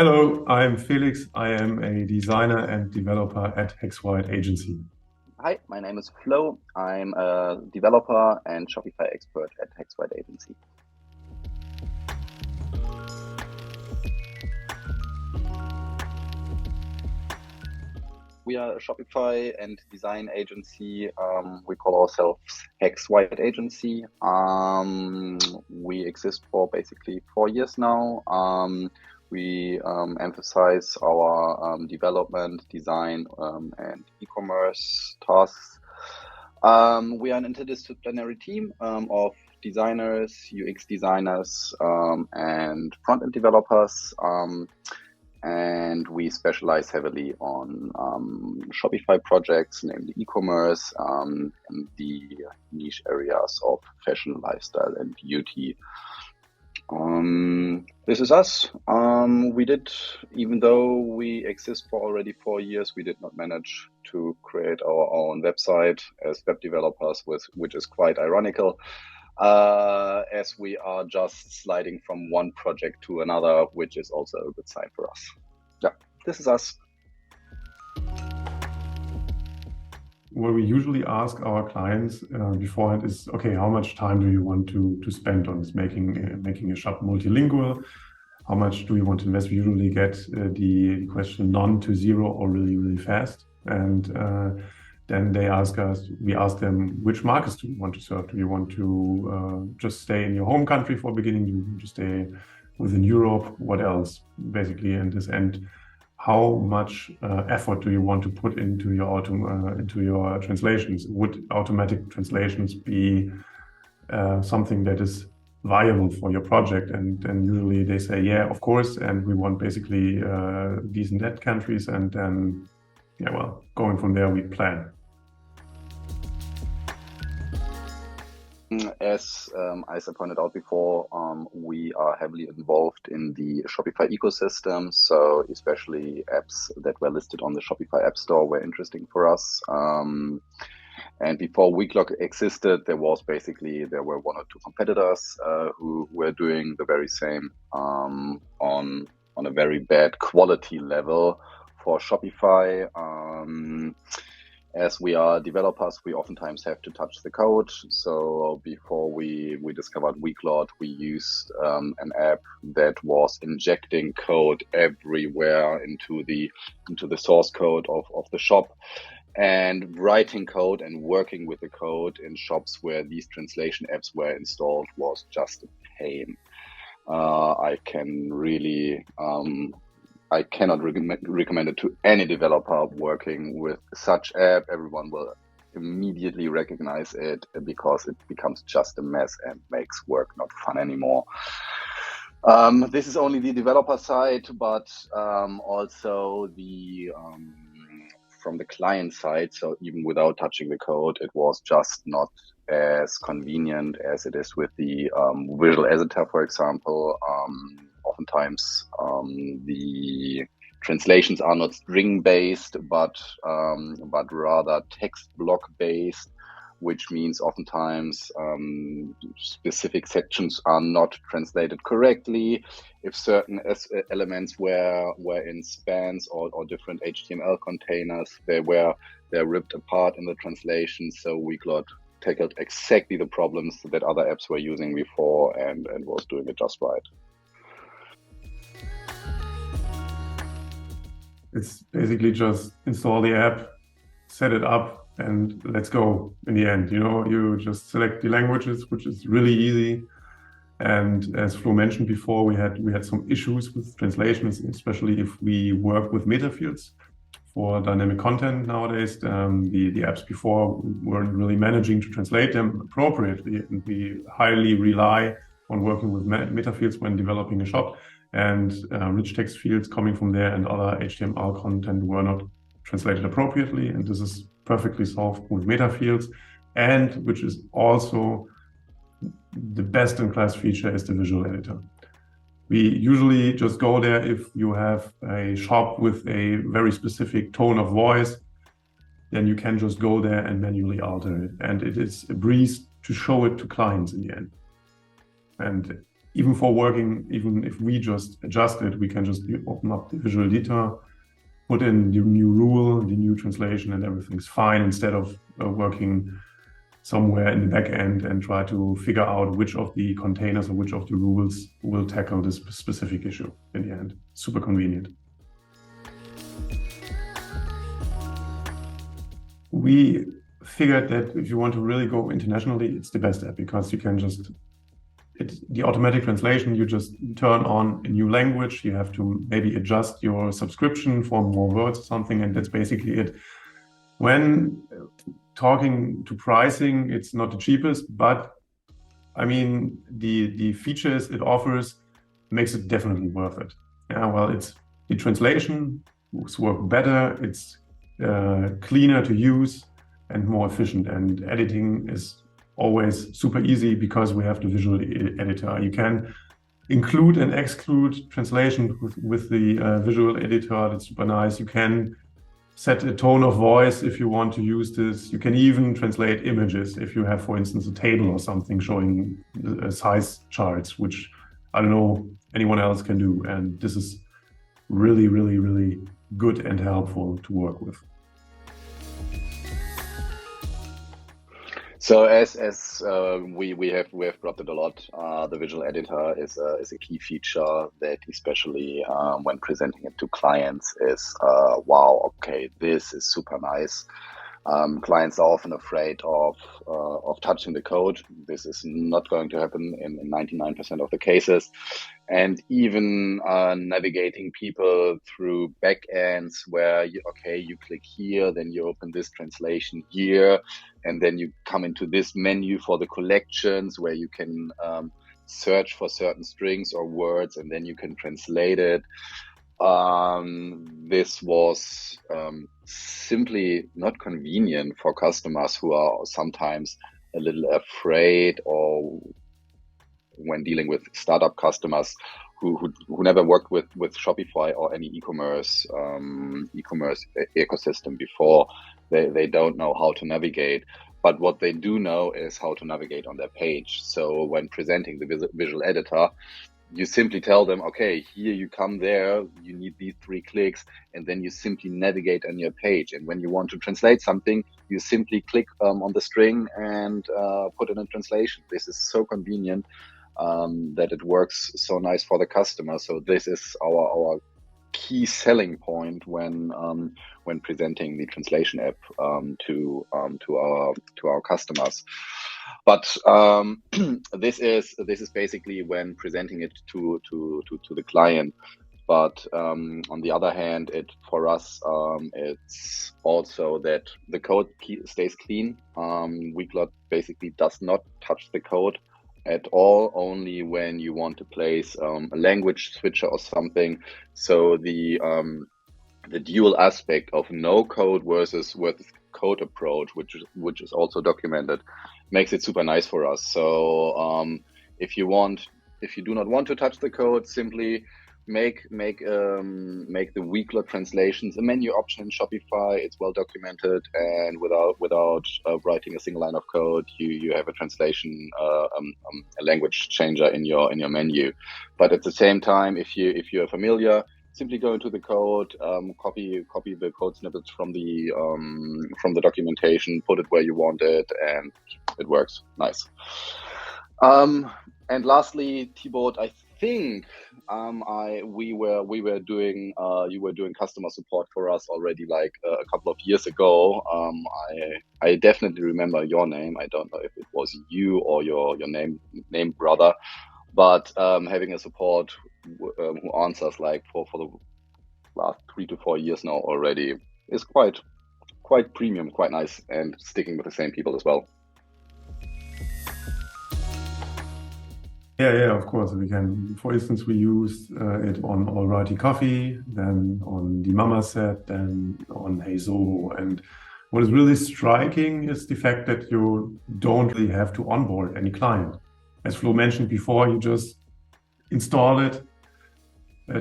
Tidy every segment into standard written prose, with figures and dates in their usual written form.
Hello, I'm Felix. I am a designer and developer at Hexwhite Agency. Hi, my name is Flo. I'm a developer and Shopify expert at Hexwhite Agency. We are a Shopify and design agency. We call ourselves Hexwhite Agency. We exist for basically 4 years now. We emphasize our development, design, and e-commerce tasks. We are an interdisciplinary team of designers, UX designers, and front-end developers. And we specialize heavily on Shopify projects, namely e-commerce, and the niche areas of fashion, lifestyle, and beauty. This is us. Even though we exist for already 4 years, we did not manage to create our own website as web developers, which is quite ironical, as we are just sliding from one project to another, which is also a good sign for us. Yeah, this is us. What we usually ask our clients beforehand is, okay, how much time do you want to spend on this making a shop multilingual? How much do you want to invest? We usually get the question none to zero or really, really fast. And then we ask them, which markets do you want to serve? Do you want to just stay in your home country for beginning? Do you want to stay within Europe? What else, basically, in this end? How much effort do you want to put into your translations? Would automatic translations be something that is viable for your project? And then usually they say, yeah, of course. And we want basically these and that countries. And then, yeah, well, going from there, we plan. As I pointed out before, we are heavily involved in the Shopify ecosystem. So especially apps that were listed on the Shopify App Store were interesting for us. And before Weglot existed, there were one or two competitors who were doing the very same on a very bad quality level for Shopify. As we are developers, we oftentimes have to touch the code. So before we discovered Weglot, we used an app that was injecting code everywhere into the source code of the shop, and writing code and working with the code in shops where these translation apps were installed was just a pain. I cannot recommend it to any developer working with such app. Everyone will immediately recognize it because it becomes just a mess and makes work not fun anymore. This is only the developer side, but also from the client side. So even without touching the code, it was just not as convenient as it is with the visual editor, for example. Oftentimes, the translations are not string-based, but rather text block-based, which means oftentimes specific sections are not translated correctly. If certain elements were in spans or different HTML containers, they're ripped apart in the translation. So Weglot tackled exactly the problems that other apps were using before and was doing it just right. It's basically just install the app, set it up, and let's go. In the end, you just select the languages, which is really easy. And as Flo mentioned before, we had some issues with translations, especially if we work with meta fields for dynamic content nowadays. The apps before weren't really managing to translate them appropriately, and we highly rely on working with meta fields when developing a shop. And rich text fields coming from there and other HTML content were not translated appropriately. And this is perfectly solved with meta fields. And which is also the best in class feature is the visual editor. We usually just go there if you have a shop with a very specific tone of voice, then you can just go there and manually alter it. And it is a breeze to show it to clients in the end. And even for working, even if we just adjust it, we can just open up the visual editor, put in the new rule, the new translation, and everything's fine, instead of working somewhere in the back end and try to figure out which of the containers or which of the rules will tackle this specific issue in the end. Super convenient. We figured that if you want to really go internationally, it's the best app, because you can just, the automatic translation, you just turn on a new language, you have to maybe adjust your subscription for more words or something, and that's basically it. When talking to pricing, it's not the cheapest, but I mean, the features it offers makes it definitely worth it. Yeah, well, it's the translation works better, it's cleaner to use and more efficient, and editing is always super easy because we have the visual editor. You can include and exclude translation with the visual editor. That's super nice. You can set a tone of voice if you want to use this. You can even translate images if you have, for instance, a table or something showing size charts, which I don't know anyone else can do. And this is really, really, really good and helpful to work with. So as we have brought it a lot, the visual editor is a key feature that, especially when presenting it to clients, is wow, okay, this is super nice. Clients are often afraid of touching the code. This is not going to happen in 99% of the cases. And even navigating people through backends where you click here, then you open this translation here, and then you come into this menu for the collections where you can search for certain strings or words, and then you can translate it. This was simply not convenient for customers who are sometimes a little afraid, or when dealing with startup customers who never worked with Shopify or any e-commerce ecosystem before. They don't know how to navigate. But what they do know is how to navigate on their page. So when presenting the visual editor, you simply tell them, okay, here you come there, you need these 3 clicks, and then you simply navigate on your page. And when you want to translate something, you simply click on the string and put in a translation. This is so convenient that it works so nice for the customer. So this is our key selling point when presenting the translation app to our customers. But this is basically when presenting it to the client. But on the other hand, for us it's also that the code stays clean. Weglot basically does not touch the code at all, only when you want to place a language switcher or something. So the dual aspect of no code versus with code approach, which is also documented, makes it super nice for us. So if you do not want to touch the code, simply make the Weglot translations a menu option in Shopify. It's well documented, and without writing a single line of code, you have a translation, a language changer in your menu. But at the same time, if you're familiar, simply go into the code, copy the code snippets from the documentation, put it where you want it, and it works nice. And lastly, Thibaut, I think you were doing customer support for us already like a couple of years ago. I definitely remember your name. I don't know if it was you or your name brother, but having a support who answers like for the last 3 to 4 years now already is quite premium, quite nice, and sticking with the same people as well. Yeah, of course. We can, for instance, we use it on Alrighty Coffee, then on the Mama Set, then on Hey Zoho. And what is really striking is the fact that you don't really have to onboard any client. As Flo mentioned before, you just install it,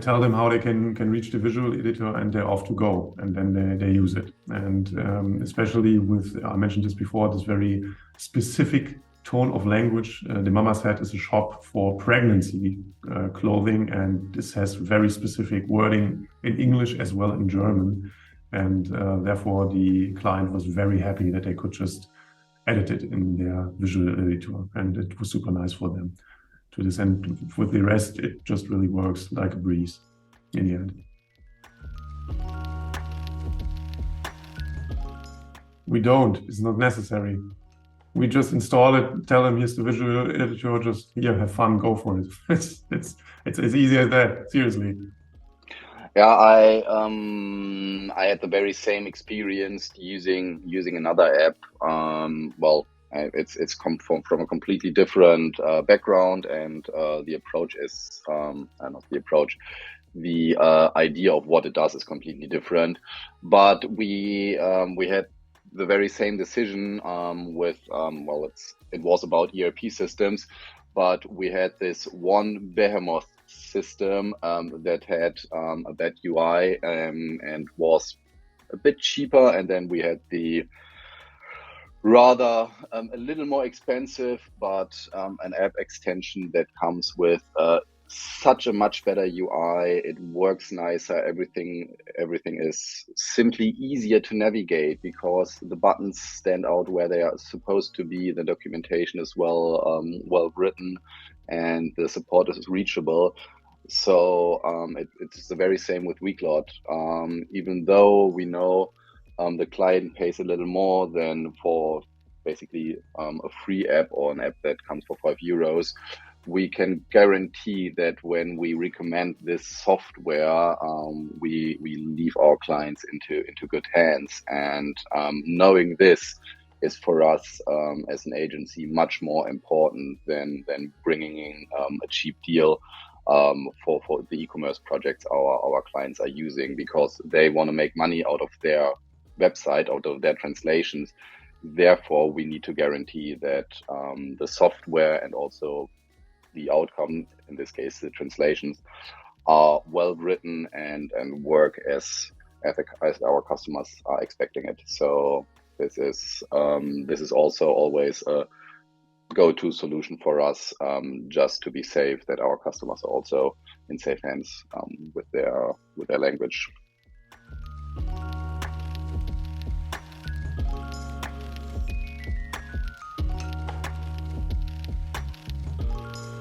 tell them how they can reach the visual editor, and they're off to go, and then they use it. And especially with, I mentioned this before, this very specific tone of language. The Mama's Head is a shop for pregnancy clothing, and this has very specific wording in English as well in German. And therefore, the client was very happy that they could just edit it in their visual editor, and it was super nice for them to this. And with the rest, it just really works like a breeze in the end. We don't. It's not necessary. We just install it, tell them here's the visual editor, just here, have fun, go for it. It's as easy as that, seriously. Yeah, I had the very same experience using another app. Well, it's come from a completely different background, and the approach is not the approach. The idea of what it does is completely different. But we had the very same decision with well, it was about ERP systems, but we had this one behemoth system that had a bad UI and was a bit cheaper, and then we had the rather a little more expensive, but an app extension that comes with such a much better UI. It works nicer. Everything is simply easier to navigate because the buttons stand out where they are supposed to be. The documentation is well written, and the support is reachable. So it's the very same with Weglot. Even though we know the client pays a little more than for basically a free app or an app that comes for €5, we can guarantee that when we recommend this software, we leave our clients into good hands. And knowing this is for us as an agency much more important than bringing in a cheap deal for the e-commerce projects our clients are using, because they want to make money out of their website, out of their translations. Therefore, we need to guarantee that the software and also the outcome, in this case, the translations, are well written and work as our customers are expecting it. So this is also always a go-to solution for us, just to be safe, that our customers are also in safe hands with their language.